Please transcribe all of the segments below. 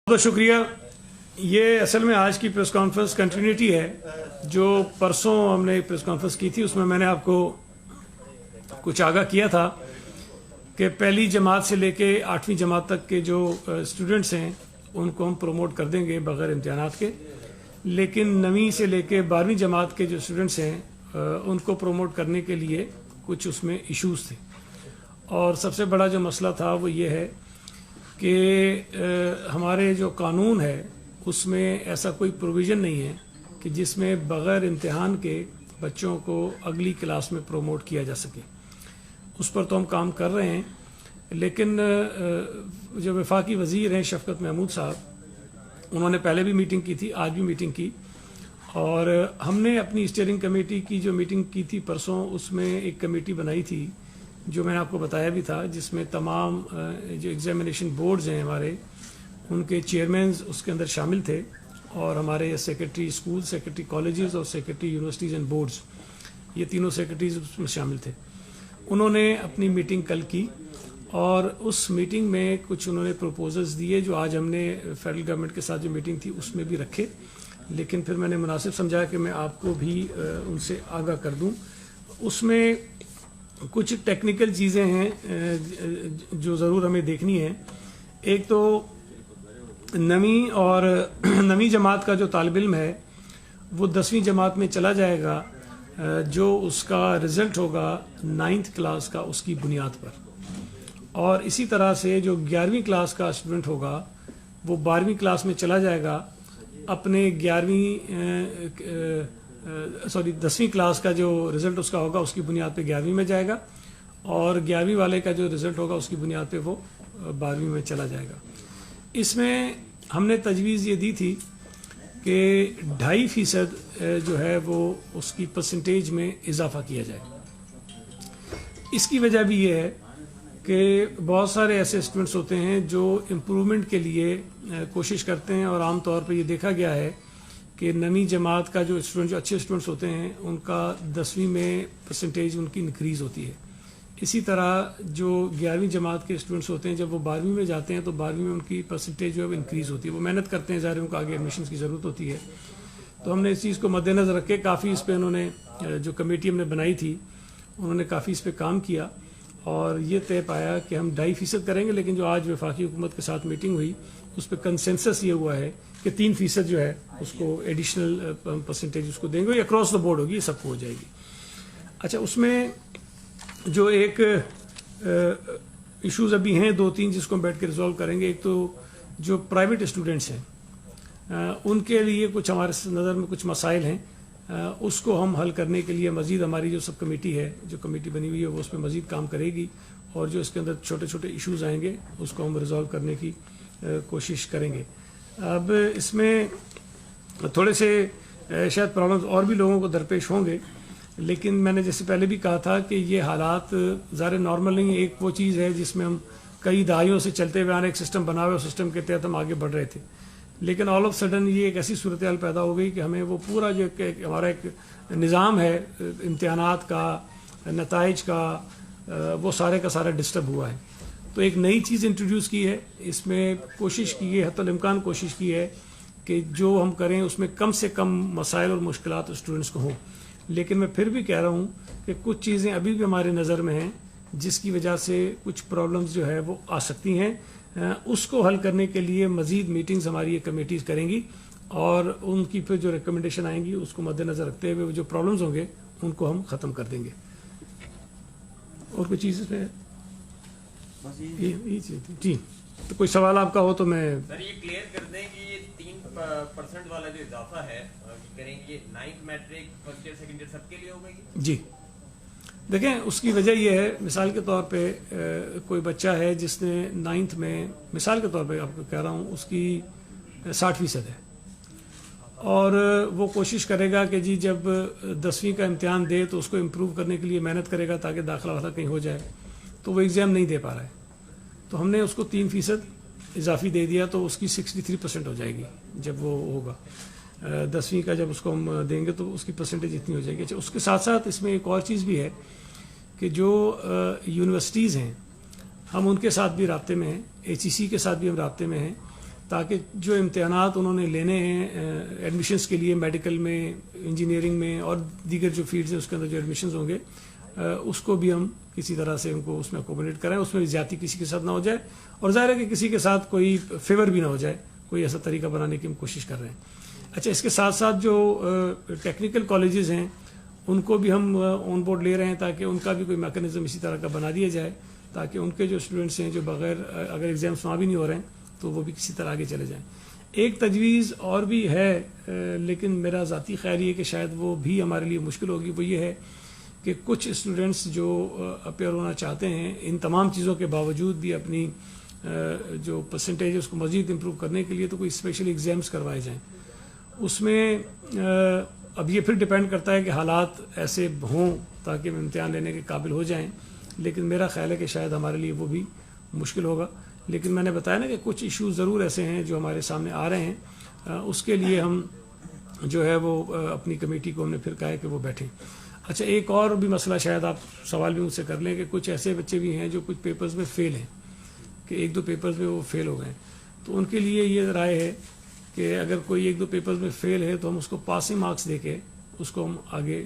بہت شکریہ. یہ اصل میں آج کی پریس کانفرنس کنٹینیوٹی ہے. جو پرسوں ہم نے پریس کانفرنس کی تھی اس میں نے آپ کو کچھ آگاہ کیا تھا کہ پہلی جماعت سے لے کے 8ویں جماعت تک کے جو اسٹوڈنٹس ہیں ان کو ہم پروموٹ کر دیں گے بغیر امتحانات کے، لیکن 9ویں سے لے کے 12ویں جماعت کے جو اسٹوڈنٹس ہیں ان کو پروموٹ کرنے کے لیے کچھ اس میں ایشوز تھے. اور سب سے بڑا جو مسئلہ تھا وہ یہ ہے کہ ہمارے جو قانون ہے اس میں ایسا کوئی پروویژن نہیں ہے کہ جس میں بغیر امتحان کے بچوں کو اگلی کلاس میں پروموٹ کیا جا سکے. اس پر تو ہم کام کر رہے ہیں، لیکن جو وفاقی وزیر ہیں شفقت محمود صاحب، انہوں نے پہلے بھی میٹنگ کی تھی، آج بھی میٹنگ کی، اور ہم نے اپنی اسٹیئرنگ کمیٹی کی جو میٹنگ کی تھی پرسوں، اس میں ایک کمیٹی بنائی تھی جو میں نے آپ کو بتایا بھی تھا، جس میں تمام جو ایگزامینیشن بورڈز ہیں ہمارے ان کے چیئرمینز اس کے اندر شامل تھے، اور ہمارے سیکرٹری اسکول، سیکرٹری کالجز اور سیکرٹری یونیورسٹیز اینڈ بورڈز، یہ تینوں سیکرٹریز اس میں شامل تھے. انہوں نے اپنی میٹنگ کل کی اور اس میٹنگ میں کچھ انہوں نے پروپوزلز دیے جو آج ہم نے فیڈرل گورنمنٹ کے ساتھ جو میٹنگ تھی اس میں بھی رکھے، لیکن پھر میں نے مناسب سمجھا کہ میں آپ کو بھی ان سے آگاہ کر دوں. اس میں کچھ ٹیکنیکل چیزیں ہیں جو ضرور ہمیں دیکھنی ہیں. ایک تو 9ویں جماعت کا جو طالب علم ہے وہ 10ویں جماعت میں چلا جائے گا جو اس کا رزلٹ ہوگا 9th کلاس کا اس کی بنیاد پر، اور اسی طرح سے جو 11ویں کلاس کا اسٹوڈنٹ ہوگا وہ 12ویں کلاس میں چلا جائے گا اپنے 10ویں کلاس کا جو رزلٹ اس کا ہوگا اس کی بنیاد پہ 11ویں میں جائے گا، اور 11ویں والے کا جو رزلٹ ہوگا اس کی بنیاد پہ وہ 12ویں میں چلا جائے گا. اس میں ہم نے تجویز یہ دی تھی کہ 2.5% جو ہے وہ اس کی پرسنٹیج میں اضافہ کیا جائے. اس کی وجہ بھی یہ ہے کہ بہت سارے ایسے اسٹوڈنٹس ہوتے ہیں جو امپرومنٹ کے لیے کوشش کرتے ہیں، اور عام طور پہ یہ دیکھا گیا ہے کہ 9ویں جماعت کا جو اسٹوڈنٹ، جو اچھے اسٹوڈنٹس ہوتے ہیں ان کا 10ویں میں پرسنٹیج ان کی انکریز ہوتی ہے. اسی طرح جو 11ویں جماعت کے اسٹوڈنٹس ہوتے ہیں جب وہ 12ویں میں جاتے ہیں تو 12ویں میں ان کی پرسنٹیج جو ہے وہ انکریز ہوتی ہے. وہ محنت کرتے ہیں، ظاہر ان کو آگے ایڈمیشنز کی ضرورت ہوتی ہے. تو ہم نے اس چیز کو مد نظر رکھ کے کافی اس پہ انہوں نے جو کمیٹی ہم نے بنائی تھی انہوں نے کافی اس پہ کام کیا، اور یہ طے پایا کہ ہم 2.5% کریں گے. لیکن جو آج وفاقی حکومت کے ساتھ میٹنگ ہوئی اس پہ کنسنسس یہ ہوا ہے کہ 3% جو ہے اس کو ایڈیشنل پرسنٹیج اس کو دیں گے، یہ اکراس دا بورڈ ہوگی، یہ سب کو ہو جائے گی. اچھا، اس میں جو ایک ایشوز ابھی ہیں 2-3 جس کو ہم بیٹھ کے ریزالو کریں گے. ایک تو جو پرائیویٹ اسٹوڈنٹس ہیں ان کے لیے کچھ ہمارے نظر میں کچھ مسائل ہیں، اس کو ہم حل کرنے کے لیے مزید ہماری جو سب کمیٹی ہے، جو کمیٹی بنی ہوئی ہے، وہ اس پہ مزید کام کرے گی، اور جو اس کے اندر چھوٹے چھوٹے ایشوز آئیں گے اس کو ہم ریزالو کرنے کی کوشش کریں گے. اب اس میں تھوڑے سے شاید پرابلمز اور بھی لوگوں کو درپیش ہوں گے، لیکن میں نے جیسے پہلے بھی کہا تھا کہ یہ حالات ظاہر نارمل نہیں ہے. ایک وہ چیز ہے جس میں ہم کئی دہائیوں سے چلتے ہوئے آنے ایک سسٹم بنا ہوا، سسٹم کے تحت ہم آگے بڑھ رہے تھے، لیکن آل آف سڈن یہ ایک ایسی صورتحال پیدا ہو گئی کہ ہمیں وہ پورا جو ہمارا ایک نظام ہے امتحانات کا، نتائج کا، وہ سارے کا سارا ڈسٹرب ہوا ہے. تو ایک نئی چیز انٹروڈیوس کی ہے، اس میں کوشش کی ہے، حتی الامکان کوشش کی ہے کہ جو ہم کریں اس میں کم سے کم مسائل اور مشکلات اسٹوڈنٹس کو ہوں. لیکن میں پھر بھی کہہ رہا ہوں کہ کچھ چیزیں ابھی بھی ہمارے نظر میں ہیں جس کی وجہ سے کچھ پرابلمز جو ہے وہ آ سکتی ہیں. اس کو حل کرنے کے لیے مزید میٹنگز ہماری یہ کمیٹیز کریں گی، اور ان کی پھر جو ریکمنڈیشن آئیں گی اس کو مد نظر رکھتے ہوئے جو پرابلمز ہوں گے ان کو ہم ختم کر دیں گے. اور کوئی چیز اس میں جی تو کوئی سوال آپ کا ہو تو میں سر یہ کلیئر کر دیں کہ یہ 3% والا جو اضافہ ہے کریں گے 9th matric first year second year سب کے لیے ہوگا جی. دیکھیں اس کی وجہ یہ ہے، مثال کے طور پہ کوئی بچہ ہے جس نے 9th میں، مثال کے طور پہ آپ کو کہہ رہا ہوں، اس کی 60% ہے، اور وہ کوشش کرے گا کہ جی جب 10ویں کا امتحان دے تو اس کو امپروو کرنے کے لیے محنت کرے گا تاکہ داخلہ واخلہ کہیں ہو جائے، تو وہ ایگزام نہیں دے پا رہا ہے. تو ہم نے اس کو 3% اضافی دے دیا تو اس کی 63% ہو جائے گی جب وہ ہوگا 10ویں کا. جب اس کو ہم دیں گے تو اس کی پرسنٹیج اتنی ہو جائے گی. اچھا، اس کے ساتھ ساتھ اس میں ایک اور چیز بھی ہے کہ جو یونیورسٹیز ہیں ہم ان کے ساتھ بھی رابطے میں ہیں، HEC کے ساتھ بھی ہم رابطے میں ہیں. تاکہ جو امتحانات انہوں نے لینے ہیں ایڈمیشنز کے لیے میڈیکل میں، انجینئرنگ میں اور دیگر جو فیلڈز ہیں اس کے اندر جو ایڈمیشنز ہوں گے اس کو بھی ہم کسی طرح سے ان کو اس میں اکوموڈیٹ کریں، اس میں بھی زیادتی کسی کے ساتھ نہ ہو جائے، اور ظاہر ہے کہ کسی کے ساتھ کوئی فیور بھی نہ ہو جائے، کوئی ایسا طریقہ بنانے کی ہم کوشش کر رہے ہیں۔ اچھا، اس کے ساتھ ساتھ جو ٹیکنیکل کالجز ہیں ان کو بھی ہم آن بورڈ لے رہے ہیں تاکہ ان کا بھی کوئی میکانزم اسی طرح کا بنا دیا جائے تاکہ ان کے جو اسٹوڈنٹس ہیں جو بغیر اگر ایگزامس وہاں بھی نہیں ہو رہے ہیں تو وہ بھی کسی طرح آگے چلے جائیں۔ ایک تجویز اور بھی ہے لیکن میرا ذاتی خیال یہ کہ شاید وہ بھی ہمارے لیے مشکل ہوگی، وہ یہ ہے کہ کچھ اسٹوڈنٹس جو اپیئر ہونا چاہتے ہیں ان تمام چیزوں کے باوجود بھی اپنی جو پرسنٹیج ہے اس کو مزید امپروو کرنے کے لیے تو کوئی اسپیشل ایگزامس کروائے جائیں۔ اس میں اب یہ پھر ڈپینڈ کرتا ہے کہ حالات ایسے ہوں تاکہ ہم امتحان لینے کے قابل ہو جائیں، لیکن میرا خیال ہے کہ شاید ہمارے لیے وہ بھی مشکل ہوگا۔ لیکن میں نے بتایا نا کہ کچھ ایشوز ضرور ایسے ہیں جو ہمارے سامنے آ رہے ہیں، اس کے لیے ہم جو ہے وہ اپنی کمیٹی کو ہم نے پھر کہا ہے کہ وہ بیٹھیں۔ اچھا، ایک اور بھی مسئلہ شاید آپ سوال بھی مجھ سے کر لیں کہ کچھ ایسے بچے بھی ہیں جو کچھ پیپرز میں فیل ہیں، کہ ایک دو پیپرز میں وہ فیل ہو گئے، تو ان کے لیے یہ رائے ہے کہ اگر کوئی ایک دو پیپرز میں فیل ہے تو ہم اس کو پاسنگ مارکس دے کے اس کو ہم آگے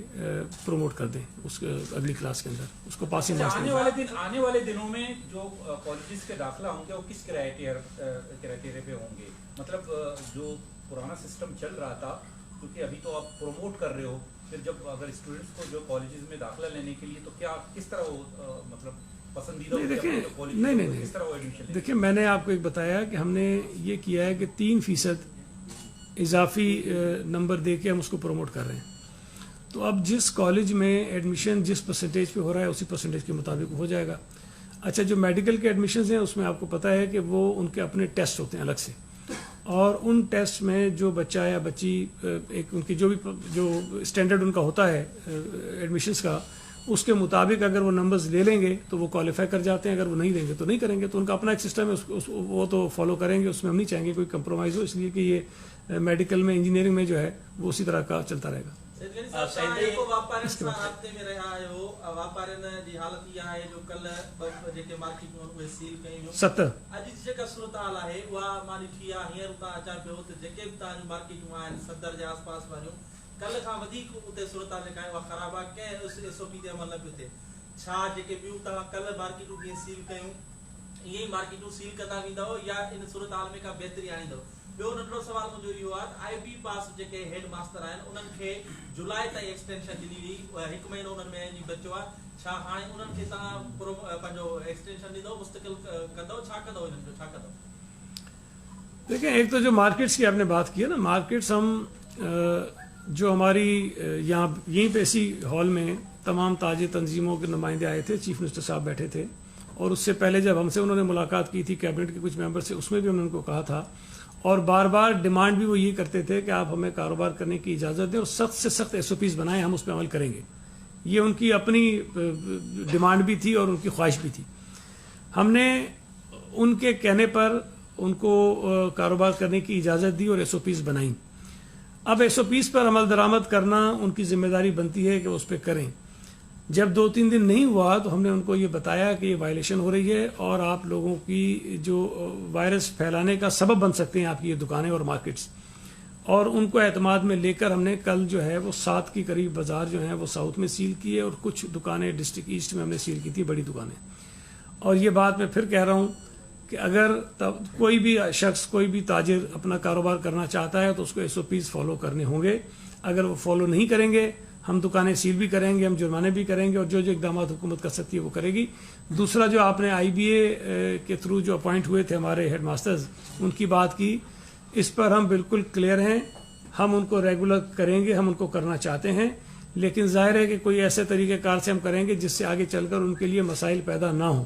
پروموٹ کر دیں اس اگلی کلاس کے اندر، اس کو پاسنگ مارکس دیں۔ آنے والے دنوں میں جو کالجز کے داخلہ ہوں گے وہ کس کرائٹیریا پہ ہوں گے؟ مطلب جو پرانا سسٹم چل رہا تھا، کیونکہ ابھی تو آپ پروموٹ کر رہے ہو، پھر جب اگر اسٹوڈنٹس کو جو کالجز میں داخلہ لینے کے لیے تو کیا کس طرح وہ مطلب پسندیدہ نہیں، دیکھیں میں نے آپ کو ایک بتایا کہ ہم نے یہ کیا ہے کہ 3% اضافی نمبر دے کے ہم اس کو پروموٹ کر رہے ہیں، تو اب جس کالج میں ایڈمیشن جس پرسنٹیج پہ ہو رہا ہے اسی پرسنٹیج کے مطابق ہو جائے گا۔ اچھا، جو میڈیکل کے ایڈمیشنز ہیں اس میں آپ کو پتہ ہے کہ وہ ان کے اپنے ٹیسٹ ہوتے ہیں الگ سے، اور ان ٹیسٹ میں جو بچہ یا بچی ایک ان کی جو اسٹینڈرڈ ان کا ہوتا ہے ایڈمیشنز کا، اس کے مطابق اگر وہ نمبرز لے لیں گے تو وہ کوالیفائی کر جاتے ہیں، اگر وہ نہیں لیں گے تو نہیں کریں گے، تو ان کا اپنا ایک سسٹم ہے، وہ تو فالو کریں گے، اس میں ہم نہیں چاہیں گے کوئی کمپرومائز ہو، اس لیے کہ یہ میڈیکل میں انجینئرنگ میں جو ہے وہ اسی طرح کا چلتا رہے گا۔ کل کھاں ودیک اتے صورتحال لکھائیں وہ خراب آ کے اس ایس او پی تے عمل نہ پیو تھے چھا جے بیو تا کل مارکیٹوں کی سیل کیوں یہ مارکیٹوں سیل کرنا ویندا ہو یا ان صورتحال میں کا بہتری آئیندو۔ ॿियो नंढड़ो सवाल मुंहिंजो इहो आहे त IB पास जेके हेड मास्टर आहिनि उन्हनि खे जुलाई ताईं एक्सटेंशन ॾिनी हुई, 1 महीनो उन्हनि में जी बचियो आहे, छा हाणे उन्हनि खे तव्हां पंहिंजो एक्सटेंशन ॾींदव, मुस्तक़िल कंदव, छा कंदव इन्हनि जो, छा कंदव؟ دیکھیں، ایک تو جو مارکیٹس کی آپ نے بات کی ہے نا، مارکیٹس ہم جو ہماری یہیں پہ اسی ہال میں تمام تاج تنظیموں کے نمائندے آئے تھے، چیف منسٹر صاحب بیٹھے تھے، اور اس سے پہلے جب ہم سے انہوں نے ملاقات کی تھی کیبنٹ کے کچھ ممبر سے، اس میں بھی ہم نے ان کو کہا تھا، اور بار بار ڈیمانڈ بھی وہ یہ کرتے تھے کہ آپ ہمیں کاروبار کرنے کی اجازت دیں اور سخت سے سخت SOPs بنائیں، ہم اس پہ عمل کریں گے۔ یہ ان کی اپنی ڈیمانڈ بھی تھی اور ان کی خواہش بھی تھی۔ ہم نے ان کے کہنے پر ان کو کاروبار کرنے کی اجازت دی اور SOPs بنائیں۔ اب SOPs پر عمل درآمد کرنا ان کی ذمہ داری بنتی ہے کہ اس پہ کریں۔ جب 2-3 دن نہیں ہوا تو ہم نے ان کو یہ بتایا کہ یہ وائلیشن ہو رہی ہے اور آپ لوگوں کی جو وائرس پھیلانے کا سبب بن سکتے ہیں آپ کی یہ دکانیں اور مارکیٹس، اور ان کو اعتماد میں لے کر ہم نے کل جو ہے وہ 7 کے قریب بازار جو ہیں وہ ساؤتھ میں سیل کیے اور کچھ دکانیں ڈسٹرکٹ ایسٹ میں ہم نے سیل کی تھی، بڑی دکانیں۔ اور یہ بات میں پھر کہہ رہا ہوں کہ اگر کوئی بھی شخص، کوئی بھی تاجر اپنا کاروبار کرنا چاہتا ہے تو اس کو SOPs فالو کرنے ہوں گے۔ اگر وہ فالو نہیں کریں گے ہم دکانیں سیل بھی کریں گے، ہم جرمانے بھی کریں گے، اور جو اقدامات حکومت کر سکتی ہے وہ کرے گی۔ دوسرا، جو آپ نے IBA کے تھرو جو اپوائنٹ ہوئے تھے ہمارے ہیڈ ماسٹرز، ان کی بات کی، اس پر ہم بالکل کلیئر ہیں، ہم ان کو ریگولر کریں گے، ہم ان کو کرنا چاہتے ہیں، لیکن ظاہر ہے کہ کوئی ایسے طریقہ کار سے ہم کریں گے جس سے آگے چل کر ان کے لیے مسائل پیدا نہ ہوں۔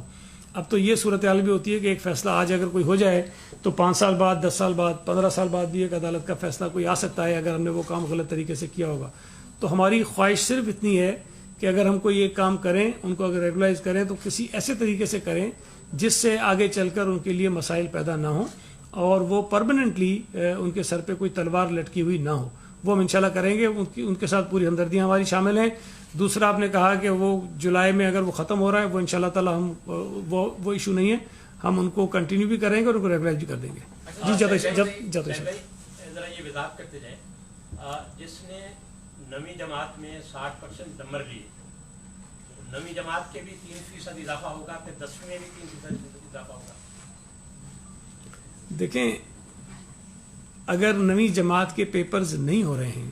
اب تو یہ صورتحال بھی ہوتی ہے کہ ایک فیصلہ آج اگر کوئی ہو جائے تو 5 سال بعد، 10 سال بعد، 15 سال بعد بھی ایک عدالت کا فیصلہ کوئی آ سکتا ہے اگر ہم نے وہ کام غلط طریقے سے کیا ہوگا۔ تو ہماری خواہش صرف اتنی ہے کہ اگر ہم کوئی ایک کام کریں، ان کو اگر ریگولائز کریں تو کسی ایسے طریقے سے کریں جس سے آگے چل کر ان کے لیے مسائل پیدا نہ ہوں اور وہ پرماننٹلی ان کے سر پہ کوئی تلوار لٹکی ہوئی نہ ہو۔ وہ ہم انشاءاللہ کریں گے، ان کے ساتھ پوری ہمدردیاں ہماری شامل ہیں۔ دوسرا، آپ نے کہا کہ وہ جولائی میں اگر وہ ختم ہو رہا ہے، وہ انشاءاللہ تعالی ہم وہ ایشو نہیں ہے، ہم ان کو کنٹینیو بھی کریں گے اور ان کو ریگولائز بھی کر دیں گے۔ جی جب ذرا یہ وضاحت کرتے جائیں, جس نے نویں جماعت میں 60% نمبر لیے, نویں جماعت کے بھی 3% اضافہ ہوگا, پھر 10ویں میں بھی 3% اضافہ ہوگا. دیکھیں اگر نویں جماعت کے پیپرز نہیں ہو رہے ہیں,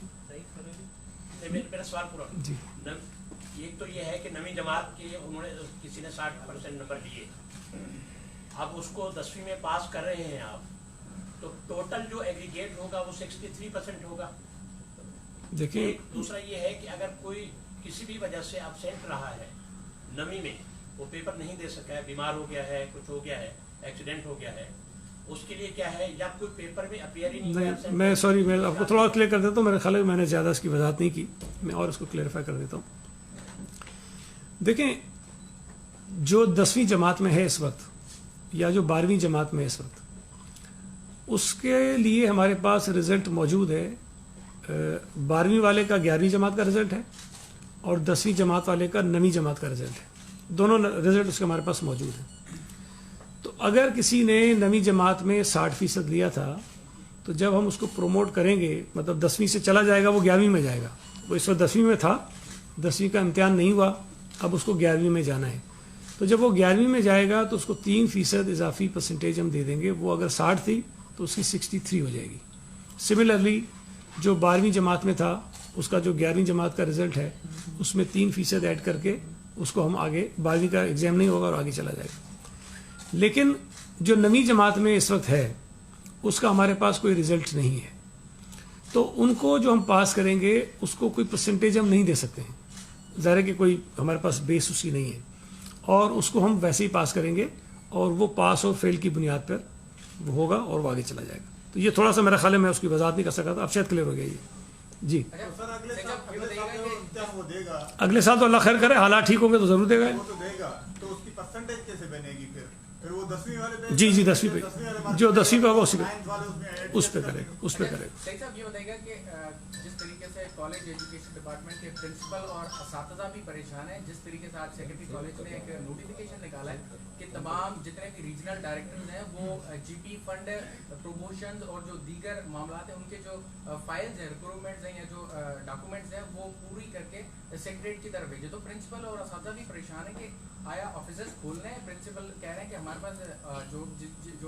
میرا سوال پورا جی, ایک تو یہ ہے کہ نویں جماعت کے انہوں نے کسی نے 60% نمبر لیے, اب اس کو 10ویں میں پاس کر رہے ہیں آپ, تو ٹوٹل جو ایگریگیٹ ہوگا وہ 63% ہوگا. دیکھیں دوسرا یہ ہے کہ اگر کوئی کسی بھی وجہ سے ابسینٹ رہا ہے نویں میں, وہ پیپر نہیں دے سکا ہے, بیمار ہو گیا ہے, کچھ ہو گیا ہے, ایکسیڈنٹ ہو گیا ہے, اس کے لیے کیا ہے, یا کوئی پیپر میں اپیئر ہی نہیں ہوا. میں سوری, میں آپ کو تھوڑا اور کلیئر کر دیتا ہوں, میرے خیال ہے میں نے زیادہ اس کی وضاحت نہیں کی, میں اور اس کو کلیئرفائی کر دیتا ہوں. دیکھیں جو 10ویں جماعت میں ہے اس وقت, یا جو 12ویں جماعت میں اس وقت, اس کے لیے ہمارے پاس رزلٹ موجود ہے. 12ویں والے کا 11ویں جماعت کا رزلٹ ہے, اور 10ویں جماعت والے کا 9ویں جماعت کا رزلٹ ہے. دونوں رزلٹ اس کے ہمارے پاس موجود ہیں. تو اگر کسی نے 9ویں جماعت میں 60% لیا تھا, تو جب ہم اس کو پروموٹ کریں گے, مطلب 10ویں سے چلا جائے گا, وہ 11ویں میں جائے گا. وہ اس وقت 10ویں میں تھا, 10ویں کا امتحان نہیں ہوا, اب اس کو 11ویں میں جانا ہے. تو جب وہ 11ویں میں جائے گا تو اس کو 3% اضافی پرسنٹیج ہم دے دیں گے. وہ اگر 60 تھی تو اس کی 63 ہو جائے گی. سملرلی جو 12ویں جماعت میں تھا, اس کا جو 11ویں جماعت کا رزلٹ ہے, اس میں 3% ایڈ کر کے اس کو ہم آگے 12ویں کا ایگزام نہیں ہوگا اور آگے چلا جائے گا. لیکن جو 9ویں جماعت میں اس وقت ہے, اس کا ہمارے پاس کوئی رزلٹ نہیں ہے, تو ان کو جو ہم پاس کریں گے اس کو کوئی پرسنٹیج ہم نہیں دے سکتے ہیں. ظاہر ہے کہ کوئی ہمارے پاس بیس اس کی نہیں ہے, اور اس کو ہم ویسے ہی پاس کریں گے, اور وہ پاس اور فیل کی بنیاد پر وہ ہوگا اور وہ آگے چلا جائے گا. تو یہ تھوڑا سا میرا خیال ہے, میں اس کی وضاحت نہیں کر سکا تھا, اب شاید کلیئر ہو گیا یہ. جی اگلے سال تو اللہ خیر کرے, حالات ٹھیک ہوں گے تو ضرور دے گا. جی 10ویں پہ جو 10ویں پہ ہوگا اس پہ کرے گا, اس پہ کرے گا. صاحب یہ بتائیے گا کہ جس طریقے سے کالج ایجوکیشن ڈپارٹمنٹ کے پرنسپل اور اساتذہ بھی پریشان ہیں, جس طریقے سے آج سیکرٹری کالج نے ایک نوٹیفیکیشن نکالا ہے کہ تمام جتنے بھی ریجنل ڈائریکٹرز ہیں وہ جی پی فنڈ, پروموشنز اور جو دیگر معاملات ہیں ان کے جو فائلز ہیں, ریکروٹمنٹس ہیں یا جو ڈاکومنٹس ہیں وہ پوری کر کے سیکریٹریٹ کی طرف بھیجے. تو پرنسپل اور اساتذہ بھی پریشان ہیں کہ آیا آفیسز کھولنے ہیں. پرنسپل کہہ رہے ہیں کہ ہمارے پاس جو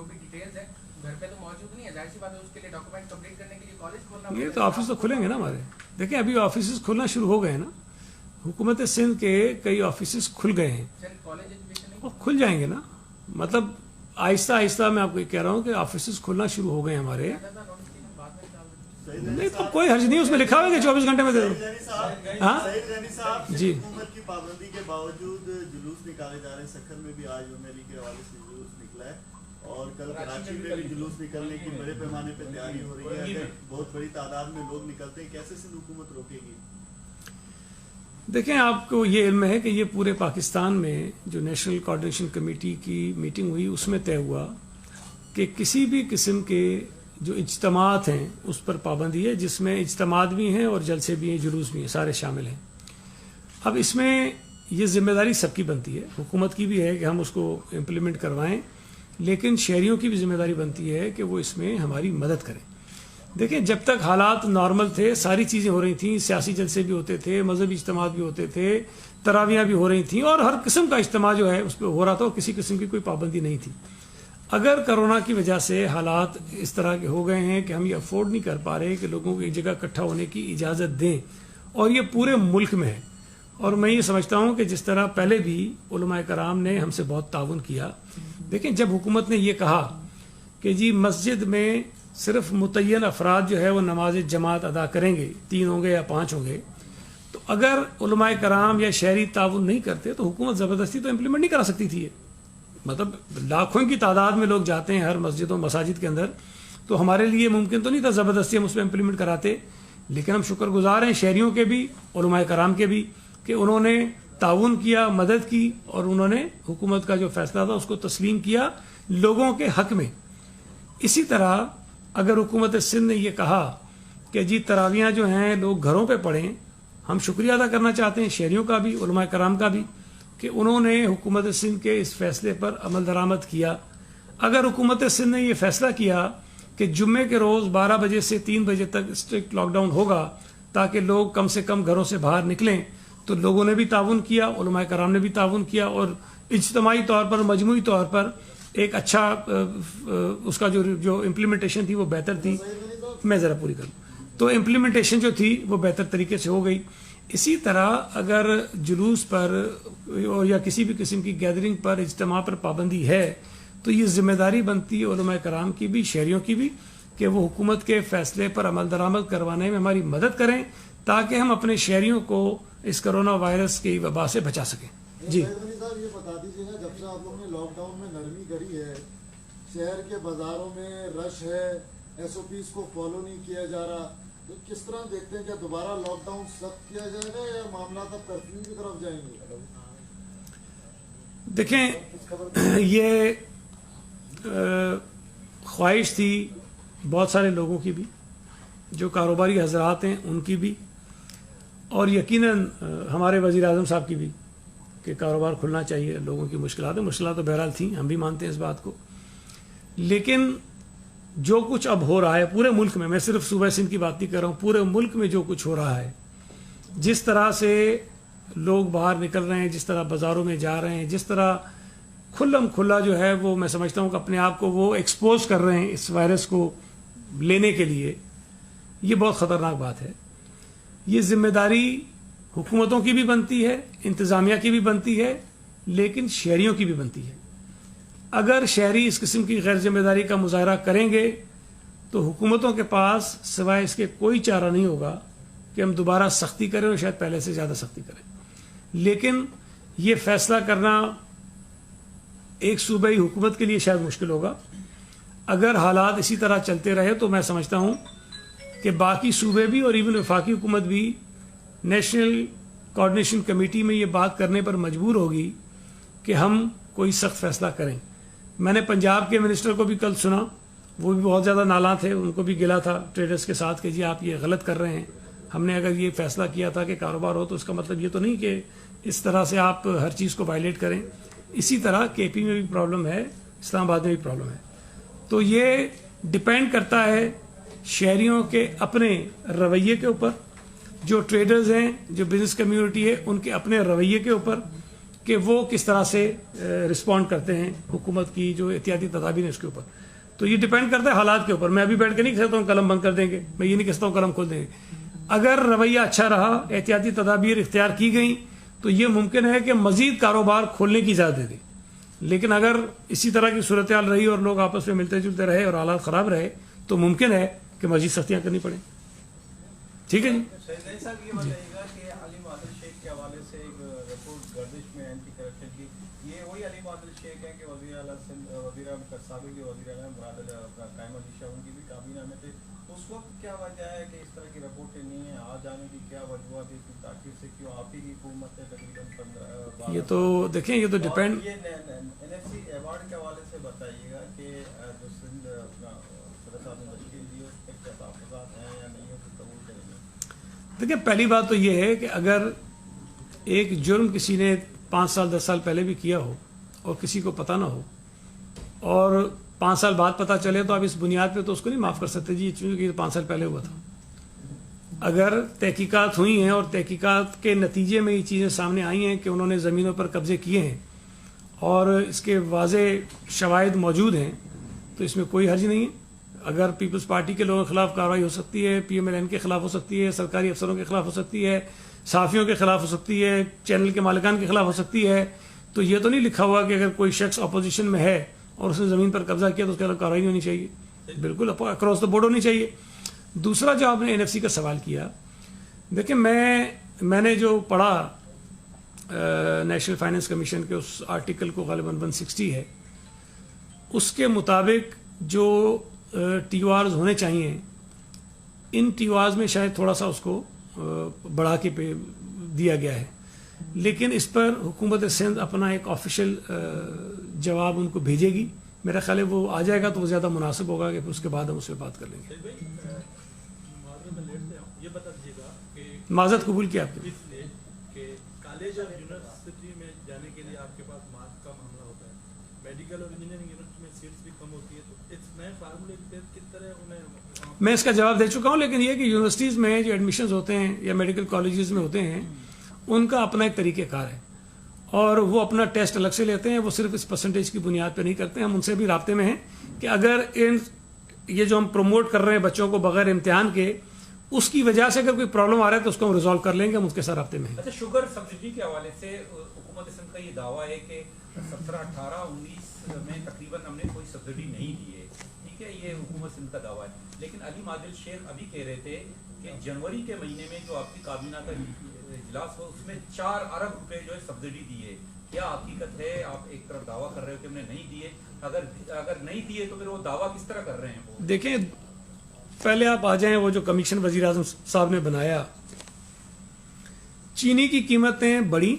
بھی ڈیٹیلز ہیں گھر پہ تو موجود نہیں ہے, ظاہر سی بات ہے اس کے لیے ڈاکومنٹ کمپلیٹ کرنے کے لیے کالج کھولنا. یہ تو آفس تو کھلیں گے نا ہمارے. دیکھیں ابھی آفیسز کھلنا شروع ہو گئے ہیں نا, حکومت سندھ کے کئی آفیسز کھل گئے ہیں, کالج ایجوکیشن اور کھل جائیں گے نا. مطلب آہستہ آہستہ میں آپ کو کہہ رہا ہوں کہ آفیسز کھلنا شروع ہو گئے ہیں ہمارے. نہیں تو کوئی حرج نہیں, اس میں لکھا ہوا ہے کہ 24 گھنٹے میں دے دو. ہاں جی حکومت کی پابندی کے باوجود جلوس نکالے جا رہے ہیں. سکھر میں بھی آج میری کے حوالے سے جلوس نکلا ہے, اور کل کراچی میں بھی جلوس نکلنے کی بڑے پیمانے پہ تیاری ہو رہی ہے. اگر بہت بڑی تعداد میں لوگ نکلتے ہیں, کیسے سندھ حکومت روکے گی؟ دیکھیں آپ کو یہ علم ہے کہ یہ پورے پاکستان میں جو نیشنل کوآرڈینیشن کمیٹی کی میٹنگ ہوئی, اس میں طے ہوا کہ کسی بھی قسم کے جو اجتماعات ہیں اس پر پابندی ہے, جس میں اجتماعات بھی ہیں اور جلسے بھی ہیں, جلوس بھی ہیں, سارے شامل ہیں. اب اس میں یہ ذمہ داری سب کی بنتی ہے, حکومت کی بھی ہے کہ ہم اس کو امپلیمنٹ کروائیں, لیکن شہریوں کی بھی ذمہ داری بنتی ہے کہ وہ اس میں ہماری مدد کریں. دیکھیں جب تک حالات نارمل تھے, ساری چیزیں ہو رہی تھیں, سیاسی جلسے بھی ہوتے تھے, مذہبی اجتماعات بھی ہوتے تھے, تراویحیں بھی ہو رہی تھیں, اور ہر قسم کا اجتماع جو ہے اس پہ ہو رہا تھا, اور کسی قسم کی کوئی پابندی نہیں تھی. اگر کرونا کی وجہ سے حالات اس طرح کے ہو گئے ہیں کہ ہم یہ افورڈ نہیں کر پا رہے کہ لوگوں کو ایک جگہ اکٹھا ہونے کی اجازت دیں, اور یہ پورے ملک میں ہے, اور میں یہ سمجھتا ہوں کہ جس طرح پہلے بھی علماء کرام نے ہم سے بہت تعاون کیا. دیکھیں جب حکومت نے یہ کہا کہ جی مسجد میں صرف متعین افراد جو ہے وہ نماز جماعت ادا کریں گے, 3 ہوں گے یا 5 ہوں گے, تو اگر علماء کرام یا شہری تعاون نہیں کرتے تو حکومت زبردستی تو امپلیمنٹ نہیں کرا سکتی تھی. مطلب لاکھوں کی تعداد میں لوگ جاتے ہیں ہر مسجد و مساجد کے اندر, تو ہمارے لیے ممکن تو نہیں تھا زبردستی ہم اس پہ امپلیمنٹ کراتے. لیکن ہم شکر گزار ہیں شہریوں کے بھی, علماء کرام کے بھی, کہ انہوں نے تعاون کیا, مدد کی, اور انہوں نے حکومت کا جو فیصلہ تھا اس کو تسلیم کیا لوگوں کے حق میں. اسی طرح اگر حکومت سندھ نے یہ کہا کہ جی تراویحیں جو ہیں لوگ گھروں پہ پڑھیں, ہم شکریہ ادا کرنا چاہتے ہیں شہریوں کا بھی, علماء کرام کا بھی, کہ انہوں نے حکومت سندھ کے اس فیصلے پر عمل درآمد کیا. اگر حکومت سندھ نے یہ فیصلہ کیا कि जुम्मे के रोज़ 12 बजे से 3 बजे तक स्ट्रिक्ट लॉकडाउन होगा ताकि लोग कम से कम घरों से बाहर निकलें। तो लोगों ने भी ताउन किया, उलमाए कराम ने भी ताउन किया और इज्तिमाई तौर पर, मजमूई तौर पर एक अच्छा उसका जो इम्प्लीमेंटेशन थी वो बेहतर थी। मैं ज़रा पूरी करूँ तो इम्प्लीमेंटेशन जो थी वो बेहतर तरीके से हो गई। इसी तरह अगर जुलूस पर या किसी भी किस्म की गैदरिंग पर, इज्तिमा पर पाबंदी है तो ये जिम्मेदारी बनती है उलमाए कराम की भी, शहरियों की भी, कि वो हुकूमत के फैसले पर अमल दरामद करवाने में हमारी मदद करें ताकि हम अपने शहरियों को इस कोरोना वायरस की वबा से बचा सकें। जी साहब ये बता दीजिएगा, जब से आप लोगों ने लॉकडाउन में नरमी करी है, शहर के बाजारों में रश है, SOPs को फॉलो नहीं किया जा रहा, तो किस तरह देखते हैं, क्या दोबारा लॉकडाउन सख्त किया जाएगा या मामला तब कर्फ्यू की तरफ जाएंगे? देखें, ये ख्वाहिश थी बहुत सारे लोगों की भी, जो कारोबारी हजरात हैं उनकी भी, और यकीनन हमारे वज़ीर आज़म साहब की भी, कि कारोबार खुलना चाहिए। लोगों की मुश्किलात तो बहरहाल थी, हम भी मानते हैं इस बात को। लेकिन जो कुछ अब हो रहा है पूरे मुल्क में, मैं सिर्फ सूबा सिंध की बात नहीं कर रहा हूँ, पूरे मुल्क में जो कुछ हो रहा है, जिस तरह से लोग बाहर निकल रहे हैं, जिस तरह बाज़ारों में जा रहे हैं, जिस तरह खुल्लम खुल्ला जो है वो, मैं समझता हूँ कि अपने आप को वो एक्सपोज कर रहे हैं इस वायरस को लेने के लिए, ये बहुत ख़तरनाक बात है। ये जिम्मेदारी हुकूमतों की भी बनती है, इंतज़ामिया की भी बनती है, लेकिन शहरियों की भी बनती है। अगर शहरी इस किस्म की गैर जिम्मेदारी का मुजाहरा करेंगे तो हुकूमतों के पास सिवाय इसके कोई चारा नहीं होगा कि हम दोबारा सख्ती करें और शायद पहले से ज़्यादा सख्ती करें। लेकिन ये फैसला करना एक सूबाई हुकूमत के लिए शायद मुश्किल होगा। अगर हालात इसी तरह चलते रहे तो मैं समझता हूँ कि बाकी सूबे भी और इवन वफाकी हुकूमत भी नेशनल कोऑर्डिनेशन कमेटी में ये बात करने पर मजबूर होगी कि हम कोई सख्त फैसला करें। मैंने पंजाब के मिनिस्टर को भी कल सुना, वो भी बहुत ज़्यादा नाला थे, उनको भी गिला था ट्रेडर्स के साथ कि जी आप ये गलत कर रहे हैं, हमने अगर ये फैसला किया था कि कारोबार हो तो इसका मतलब ये तो नहीं कि इस तरह से आप हर चीज़ को वायलेट करें। इसी तरह KP में भी प्रॉब्लम है, इस्लामाबाद में भी प्रॉब्लम है। तो ये डिपेंड करता है शहरियों के अपने रवैये के ऊपर, जो ट्रेडर्स हैं, जो बिजनेस कम्युनिटी है, उनके अपने रवैये के ऊपर कि वो किस तरह से रिस्पॉन्ड करते हैं हुकूमत की जो एहतियाती तदाबीर है उसके ऊपर। तो ये डिपेंड करता है हालात के ऊपर। मैं अभी बैठ के नहीं कहता हूँ कलम बंद कर देंगे, मैं ये नहीं कहता हूँ कलम खोल देंगे। अगर रवैया अच्छा रहा, एहतियाती तदाबीर इख्तियार की गई, तो ये मुमकिन है कि मजीद कारोबार खोलने की इजाज़त दे दी। लेकिन अगर इसी तरह की सूरत हाल रही और लोग आपस में मिलते जुलते रहे और हालात ख़राब रहे तो मुमकिन है कि मजीद सख्तियाँ करनी पड़े। ठीक है जी। साहब ये बताइएगा कि अली आदिल शेख के हवाले से एक रिपोर्ट गर्दिश में एंटी करप्शन की, ये वही अली आदिल शेख है कि वज़ीर आला साबिक़ वज़ीर आला मुराद कायम अली शाह उनकी भी काबीना में थे। उस वक्त क्या वजह है कि इस तरह की रिपोर्टें नहीं है, आ जाने की क्या वजूहत है, इतनी ताक़ीद से क्यों? आप ही की हुकूमत है तकरीबन 15। ये तो देखें, ये तो डिपेंड, ये NFC अवार्ड के हवाले से बताइएगा कि जो सिंध अपना सदर साहब ने तश्कील दी उस पर क्या तहफ़्फ़ुज़ात हैं या नहीं है, तो कबूल करेंगे? देखिए, पहली बात तो ये है कि अगर एक जुर्म किसी ने 5 साल 10 साल पहले भी किया हो और किसी को पता ना हो और 5 साल बाद पता चले तो आप इस बुनियाद पे तो उसको नहीं माफ़ कर सकते जी क्योंकि 5 साल पहले हुआ था। अगर तहकीकात हुई हैं और तहकीकात के नतीजे में ये चीज़ें सामने आई हैं कि उन्होंने ज़मीनों पर कब्ज़े किए हैं और इसके वाज़े शवाहिद मौजूद हैं तो इसमें कोई हर्ज नहीं है। अगर पीपल्स पार्टी के लोगों के खिलाफ कार्रवाई हो सकती है, PMLN के खिलाफ हो सकती है, सरकारी अफसरों के खिलाफ हो सकती है, सहाफ़ियों के खिलाफ हो सकती है, चैनल के मालिकान के खिलाफ हो सकती है। तो ये तो नहीं लिखा हुआ कि अगर कोई शख्स अपोजिशन में है और उसने ज़मीन पर कब्जा किया तो उसके खिलाफ कार्रवाई नहीं होनी चाहिए, बिल्कुल अक्रॉस द बोर्ड होनी चाहिए। दूसरा जो आपने NFC का सवाल किया, देखिए मैंने जो पढ़ा नेशनल फाइनेंस कमीशन के उस आर्टिकल को ग़ालिबन 160 है, उसके मुताबिक जो TORs होने चाहिए, इन TORs में शायद थोड़ा सा उसको बढ़ा के पे दिया गया है, लेकिन इस पर हुकूमत सिंध अपना एक ऑफिशियल जवाब उनको भेजेगी। मेरा ख्याल है वो आ जाएगा तो वो ज़्यादा मुनासिब होगा कि फिर उसके बाद हम उस पर बात कर लेंगे। ये बता दीजिएगा कि माज़रत कबूल किया आपके इसलिए कि कॉलेज और यूनिवर्सिटी में जाने के लिए आपके पास मास्क का मामला होता है, मेडिकल और इंजीनियरिंग यूनिट में सीट्स भी कम होती है, तो इस नए फार्मूले के तहत किस तरह उन्हें? मैं इसका जवाब दे चुका हूँ, लेकिन ये कि यूनिवर्सिटीज़ में जो एडमिशन्स होते हैं या मेडिकल कॉलेजेस में होते हैं, उनका अपना एक तरीक़ेकार है और वो अपना टेस्ट अलग से लेते हैं। वो सिर्फ इस परसेंटेज की बुनियाद पर नहीं करते हैं। हम उनसे भी राब्ते में हैं कि अगर ये जो हम प्रमोट कर रहे हैं बच्चों को बगैर इम्तिहान के, उसकी वजह से अगर कोई प्रॉब्लम आ रहा है तो उसको हम रिजॉल्व कर लेंगे, हम उसके साथ राब्ते में हैं। अच्छा, शुगर सब्सिडी के हवाले से हुकूमत सिंध का ये दावा है कि 17, 18, 19 में तकरीबन हमने कोई सब्सिडी नहीं दी है, ठीक है, ये हुकूमत सिंध का दावा है। लेकिन अली मादिल शेख अभी कह रहे थे कि जनवरी के महीने में जो आपकी काबीना का इजलास हो, उसमें 4 अरब रुपए जो है सब्सिडी दी है। क्या हकीकत है? आप एक तरफ दावा कर रहे हो कि हमने नहीं दिए, अगर नहीं दिए तो फिर वो दावा किस तरह कर रहे हैं वो? देखें, पहले आप आ जाएं वो जो कमीशन वजीर आज़म साहब ने बनाया, चीनी की कीमतें बढ़ी,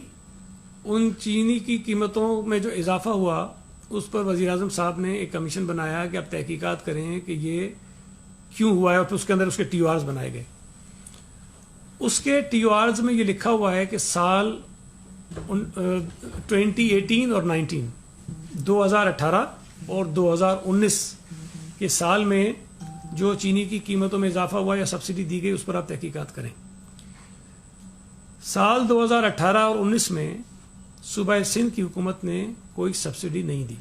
उन चीनी की कीमतों में जो इजाफा हुआ उस पर वजीर आज़म साहब ने एक कमीशन बनाया कि आप तहकीकात करें कि ये क्यों हुआ है, और फिर उसके अंदर उसके TORs बनाए गए। उसके TORs में ये लिखा हुआ है कि साल 2018 और 19, 2018 और 2019 के साल में जो चीनी की कीमतों में इजाफा हुआ या सब्सिडी दी गई, उस पर आप तहकीकात करें। साल 2018 और 19 में सूबा सिंध की हुकूमत ने कोई सब्सिडी नहीं दी,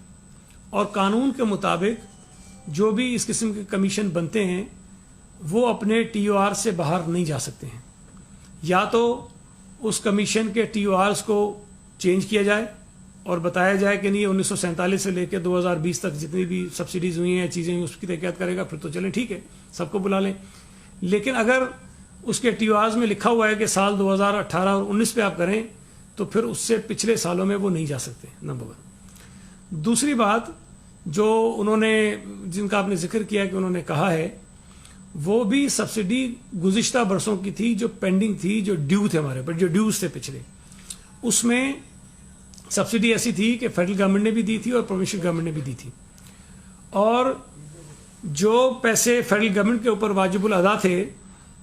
और कानून के मुताबिक जो भी इस किस्म के कमीशन बनते हैं वो अपने TOR से बाहर नहीं जा सकते हैं। या तो उस कमीशन के TORs को चेंज किया जाए और बताया जाए कि नहीं, 1947 से लेकर 2020 तक जितनी भी सब्सिडीज हुई हैं, चीज़ें हुई, उसकी तहकीकात करेगा, फिर तो चलें, ठीक है, सबको बुला लें। लेकिन अगर उसके TORs में लिखा हुआ है कि साल 2018 और 19 पे आप करें, तो फिर उससे पिछले सालों में वो नहीं जा सकते, नंबर 1। दूसरी बात, जो उन्होंने, जिनका आपने जिक्र किया कि उन्होंने कहा है, वो भी सब्सिडी गुज़िश्ता बरसों की थी जो पेंडिंग थी, जो ड्यू थे हमारे पर, जो ड्यूज थे पिछले, उसमें सब्सिडी ऐसी थी कि फेडरल गवर्नमेंट ने भी दी थी और प्रोविंशियल गवर्नमेंट ने भी दी थी, और जो पैसे फेडरल गवर्नमेंट के ऊपर वाजिबुल अदा थे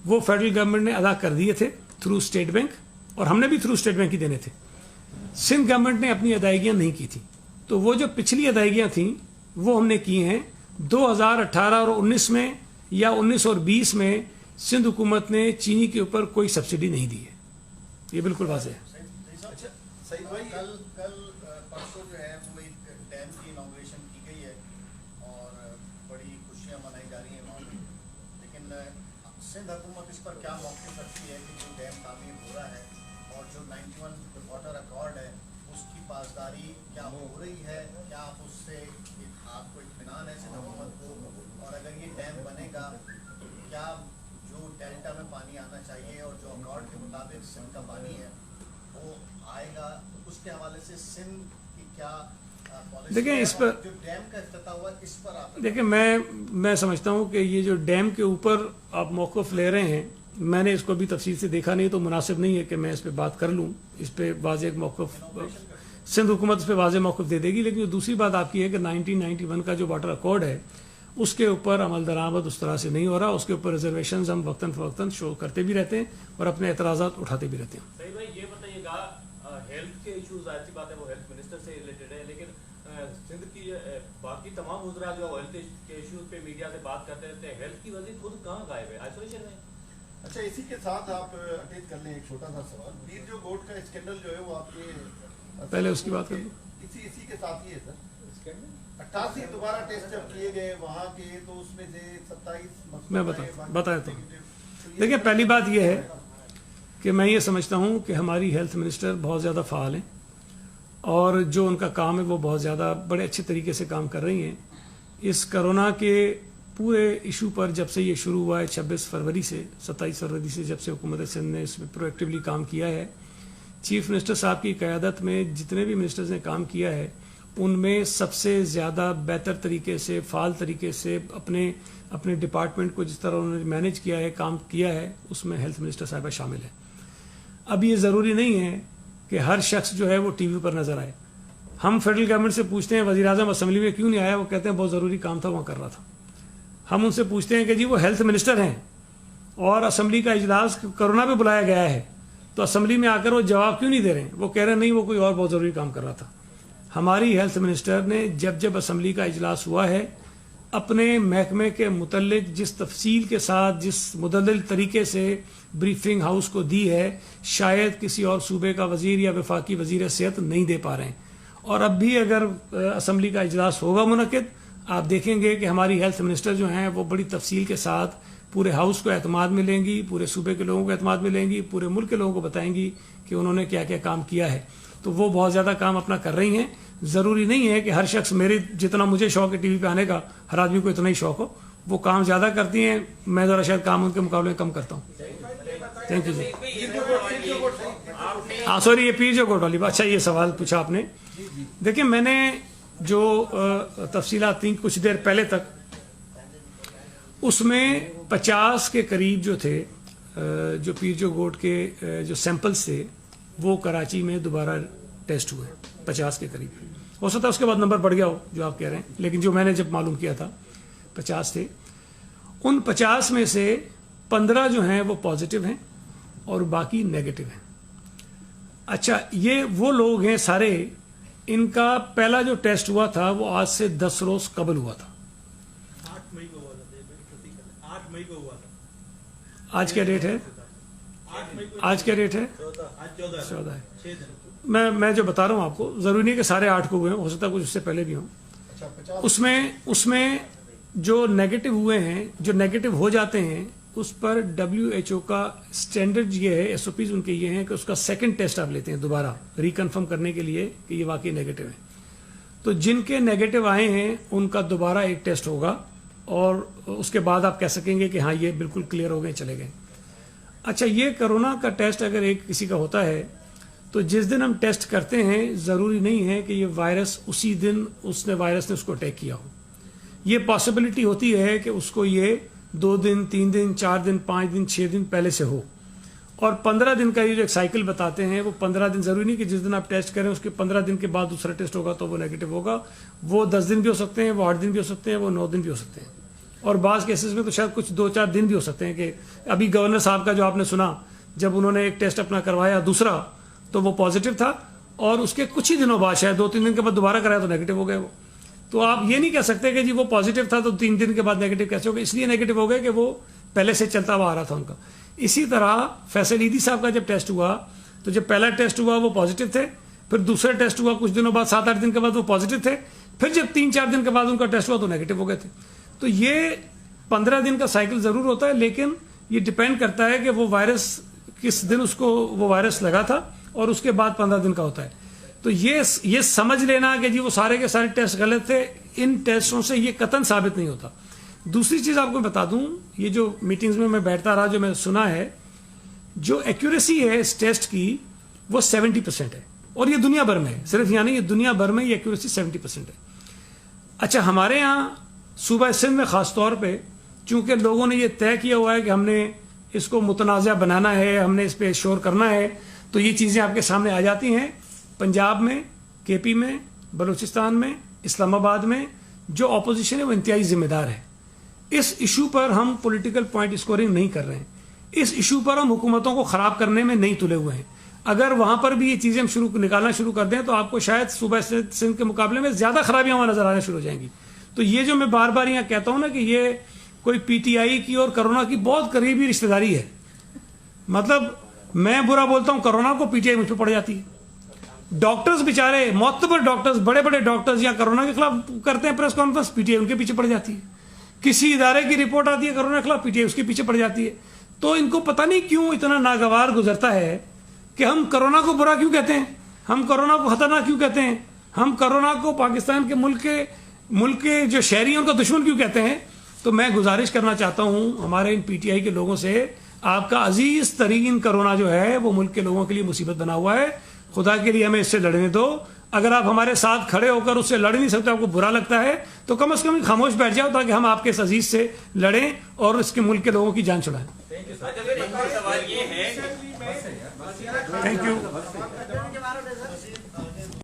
वो फेडरल गवर्नमेंट ने अदा कर दिए थे थ्रू स्टेट बैंक, और हमने भी थ्रू स्टेट बैंक ही देने थे। सिंध गवर्नमेंट ने अपनी अदायगियां नहीं की थी, तो वो जो पिछली अदायगियां थी वो हमने की हैं। 2018 और 19 में या 19 और 20 में सिंध हुकूमत ने चीनी के ऊपर कोई सब्सिडी नहीं दी है, ये बिल्कुल वाज़ेह है। सही भाई, कल परसों जो है वो एक डैम की इनॉग्रेशन की गई है और बड़ी खुशियां मनाई जा रही हैं वहाँ पे, लेकिन सिंध हुकूमत इस पर क्या मौक़िफ़ रखती है कि जो डैम तामीर हो रहा है और जो 91 वाटर अकॉर्ड है उसकी पासदारी क्या हो रही है? क्या आप उससे आपको इत्मीनान है सिंध हुकूमत को? और अगर ये डैम बनेगा तो क्या जो डेल्टा में पानी आना चाहिए और जो अकॉर्ड के मुताबिक सिंध का पानी है वो आएगा, उसके हवाले से सिंध की क्या पॉलिसी? देखें, इस पर जो डैम का इफ्तिताह हुआ इस पर आप देखें, मैं समझता हूँ कि ये जो डैम के ऊपर आप मौक़िफ़ ले रहे हैं, मैंने इसको भी तफसील से देखा नहीं, तो मुनासिब नहीं है कि मैं इस पर बात कर लूँ। इस पर वाज़ेह मौक़िफ़ सिंध हुकूमत इस पर वाज़ेह मौक़िफ़ दे देगी। लेकिन जो दूसरी बात आपकी है कि 1991 का जो वाटर अकॉर्ड है उसके ऊपर अमल दरामद उस तरह से नहीं हो रहा, उसके ऊपर रिजर्वेशन हम वक्तन फ़वक्तन शो करते भी रहते हैं और अपने एतराज़ात उठाते भी रहते हैं। सही भाई, ये बताइएगा, हेल्थ के इशूज़, ज़ाहिर सी बात है वो हेल्थ मिनिस्टर से रिलेटेड है, लेकिन सिंध की बाकी तमाम वज़रा जो हेल्थ के इशूज़ पे मीडिया से बात करते रहते हैं, हेल्थ की वज़ीर खुद कहाँ गायब है, आइसोलेशन में? अच्छा, इसी के साथ आप अटैच कर लें एक छोटा सा सवाल। पीर जो गोट का स्कैंडल जो है वो आपके पहले उसकी बात कर लो। इसी के साथ ही है सर। 88 दोबारा टेस्ट जब किए गए वहाँ के, तो उसमें से 27 मैं बताता हूँ। देखिए, पहली बात यह है कि मैं ये समझता हूँ कि हमारी हेल्थ मिनिस्टर बहुत ज़्यादा फ़ाल हैं और जो उनका काम है वो बहुत ज़्यादा बड़े अच्छे तरीके से काम कर रही हैं। इस कोरोना के पूरे इशू पर जब से ये शुरू हुआ है 26 फरवरी से 27 फरवरी से, जब से हुकूमत सिंध ने इसमें प्रोएक्टिवली काम किया है, चीफ मिनिस्टर साहब की क़यादत में जितने भी मिनिस्टर्स ने काम किया है उनमें सबसे ज़्यादा बेहतर तरीके से, फ़ाल तरीके से अपने डिपार्टमेंट को जिस तरह उन्होंने मैनेज किया है, काम किया है, उसमें हेल्थ मिनिस्टर साहिबा शामिल है। अब ये ज़रूरी नहीं है कि हर शख्स जो है वो टीवी पर नज़र आए। हम फेडरल गवर्नमेंट से पूछते हैं वज़ीर आज़म असम्बली में क्यों नहीं आया, वो कहते हैं बहुत ज़रूरी काम था, वहाँ कर रहा था। हम उनसे पूछते हैं कि जी वो हेल्थ मिनिस्टर हैं और असम्बली का इजलास कोरोना पे बुलाया गया है, तो असम्बली में आकर वो जवाब क्यों नहीं दे रहे हैं? वो कह रहे हैं नहीं, वो कोई और बहुत ज़रूरी काम कर रहा था। हमारी हेल्थ मिनिस्टर ने जब जब असम्बली का इजलास हुआ है अपने महकमे के मुतल्लिक जिस तफसील के साथ जिस मुदल्लिल तरीके से ब्रीफिंग हाउस को दी है, शायद किसी और सूबे का वजीर या वफाकी वजीर सेहत नहीं दे पा रहे हैं। और अब भी अगर असम्बली का इजलास होगा मुनक़िद, आप देखेंगे कि हमारी हेल्थ मिनिस्टर जो हैं वो बड़ी तफसील के साथ पूरे हाउस को एतमाद मिलेंगी, पूरे सूबे के लोगों को एतमाद मिलेंगी, पूरे मुल्क के लोगों को बताएंगी कि उन्होंने क्या क्या काम किया है। तो वो बहुत ज़्यादा काम अपना कर रही हैं। ज़रूरी नहीं है कि हर शख्स, मेरे जितना मुझे शौक है टीवी पे आने का, हर आदमी को इतना ही शौक हो। वो काम ज़्यादा करती हैं, मैं ज़रा शायद काम उनके मुकाबले में कम करता हूँ। थैंक यू जी। हाँ सॉरी, ये पीर जो कोट वाली बात। अच्छा, ये सवाल पूछा आपने। देखिए, मैंने जो तफसीलात थी कुछ देर पहले तक, उसमें 50 के करीब जो थे जो पीर जो गोट के जो सैंपल्स थे वो कराची में दोबारा टेस्ट हुए 50 के करीब। हो सकता है उसके बाद नंबर बढ़ गया हो जो आप कह रहे हैं, लेकिन जो मैंने जब मालूम किया था 50 थे। उन 50 में से 15 जो हैं वो पॉजिटिव हैं और बाकी नेगेटिव हैं। अच्छा, ये वो लोग हैं सारे, इनका पहला जो टेस्ट हुआ था वो आज से 10 रोज कबल हुआ था। 8 मई को हुआ था। 8 मई को हुआ था। आज क्या डेट है? आज क्या डेट है? 14 है। मैं जो बता रहा हूँ आपको, जरूरी नहीं कि सारे 8 को हुए हैं, हो सकता है कुछ उससे पहले भी हों। उसमें जो नेगेटिव हुए हैं, जो नेगेटिव हो जाते हैं, उस पर WHO का स्टैंडर्ड ये है, SOPs उनके ये हैं कि उसका सेकंड टेस्ट आप लेते हैं दोबारा रिकन्फर्म करने के लिए कि ये वाकई नेगेटिव है। तो जिनके नेगेटिव आए हैं उनका दोबारा एक टेस्ट होगा और उसके बाद आप कह सकेंगे कि हाँ ये बिल्कुल क्लियर हो गए, चले गए। अच्छा, ये कोरोना का टेस्ट अगर एक किसी का होता है तो जिस दिन हम टेस्ट करते हैं ज़रूरी नहीं है कि ये वायरस उसी दिन वायरस ने उसको अटैक किया हो। ये पॉसिबिलिटी होती है कि उसको ये 2 दिन, 3 दिन, 4 दिन, 5 दिन, 6 दिन पहले से हो। और 15 दिन का ये जो एक साइकिल बताते हैं वो 15 दिन, ज़रूरी नहीं कि जिस दिन आप टेस्ट करें उसके 15 दिन के बाद दूसरा टेस्ट होगा तो वो नेगेटिव होगा। वो 10 दिन भी हो सकते हैं, वो 8 दिन भी हो सकते हैं, वो 9 दिन भी हो सकते हैं, और बाज़ केसेस में तो शायद कुछ 2-4 दिन भी हो सकते हैं। कि अभी गवर्नर साहब का जो आपने सुना, जब उन्होंने एक टेस्ट अपना करवाया दूसरा तो वो पॉजिटिव था और उसके कुछ ही दिनों बाद, शायद 2-3 दिन के बाद दोबारा कराया तो नेगेटिव हो गए वो। तो आप ये नहीं कह सकते कि जी वो पॉजिटिव था तो 3 दिन के बाद नेगेटिव कैसे हो गया। इसलिए नेगेटिव हो गए कि वो पहले से चलता हुआ आ रहा था उनका। इसी तरह फैसल ईदी साहब का जब टेस्ट हुआ तो जब पहला टेस्ट हुआ वो पॉजिटिव थे, फिर दूसरा टेस्ट हुआ कुछ दिनों बाद, 7-8 दिन के बाद वो पॉजिटिव थे, फिर जब 3-4 दिन के बाद उनका टेस्ट हुआ तो नेगेटिव हो गए थे। तो ये 15 दिन का साइकिल जरूर होता है, लेकिन ये डिपेंड करता है कि वो वायरस किस दिन उसको वो वायरस लगा था और उसके बाद 15 दिन का होता है। तो ये समझ लेना कि जी वो सारे के सारे टेस्ट गलत थे, इन टेस्टों से ये कतन साबित नहीं होता। दूसरी चीज आपको बता दूं, ये जो मीटिंग्स में मैं बैठता रहा, जो मैंने सुना है, जो एक्यूरेसी है इस टेस्ट की वो 70% है, और ये दुनिया भर में है, सिर्फ यहाँ नहीं, ये दुनिया भर में ये एक्यूरेसी 70% है। अच्छा, हमारे यहाँ सूबा सिंध में खास तौर पे चूंकि लोगों ने ये तय किया हुआ है कि हमने इसको मुतनाज़ा बनाना है, हमने इस पर शोर करना है, तो ये चीज़ें आपके सामने आ जाती हैं। पंजाब में, KP में, बलूचिस्तान में, इस्लामाबाद में जो अपोजिशन है वो इंतहाई जिम्मेदार है। इस इशू पर हम पॉलिटिकल पॉइंट स्कोरिंग नहीं कर रहे हैं, इस इशू पर हम हुकूमतों को ख़राब करने में नहीं तुले हुए हैं। अगर वहाँ पर भी ये चीज़ें हम निकालना शुरू कर दें तो आपको शायद सूबा सिंध के मुकाबले में ज़्यादा खराबियाँ वहाँ नज़र आना शुरू हो जाएंगी। तो ये जो मैं बार बार यहाँ कहता हूँ ना कि ये कोई PTI की और कोरोना की बहुत करीबी रिश्तेदारी है। मतलब मैं बुरा बोलता हूँ कोरोना को, PTI मुझ पर पड़ जाती है। डॉक्टर्स बेचारे, मोतबर डॉक्टर्स, बड़े बड़े डॉक्टर्स यहाँ कोरोना के खिलाफ करते हैं प्रेस कॉन्फ्रेंस, PTI उनके पीछे पड़ जाती है। किसी इदारे की रिपोर्ट आती है कोरोना के खिलाफ, PTI उसके पीछे पड़ जाती है। तो इनको पता नहीं क्यों इतना नागवार गुजरता है कि हम कोरोना को बुरा क्यों कहते हैं, हम कोरोना को खतरनाक क्यों कहते हैं, हम कोरोना को पाकिस्तान के मुल्क के जो शहरी हैं उनका दुश्मन क्यों कहते हैं। तो मैं गुजारिश करना चाहता हूँ हमारे इन PTI के लोगों से, आपका अजीज तरीन कोरोना जो है वो मुल्क के लोगों के लिए मुसीबत बना हुआ है। खुदा के लिए हमें इससे लड़ने दो। अगर आप हमारे साथ खड़े होकर उससे लड़ नहीं सकते, आपको बुरा लगता है, तो कम से कम खामोश बैठ जाओ ताकि हम आपके इस अजीज से लड़ें और इसके मुल्क के लोगों की जान छुड़ाएं। सवाल ये है, थैंक यू।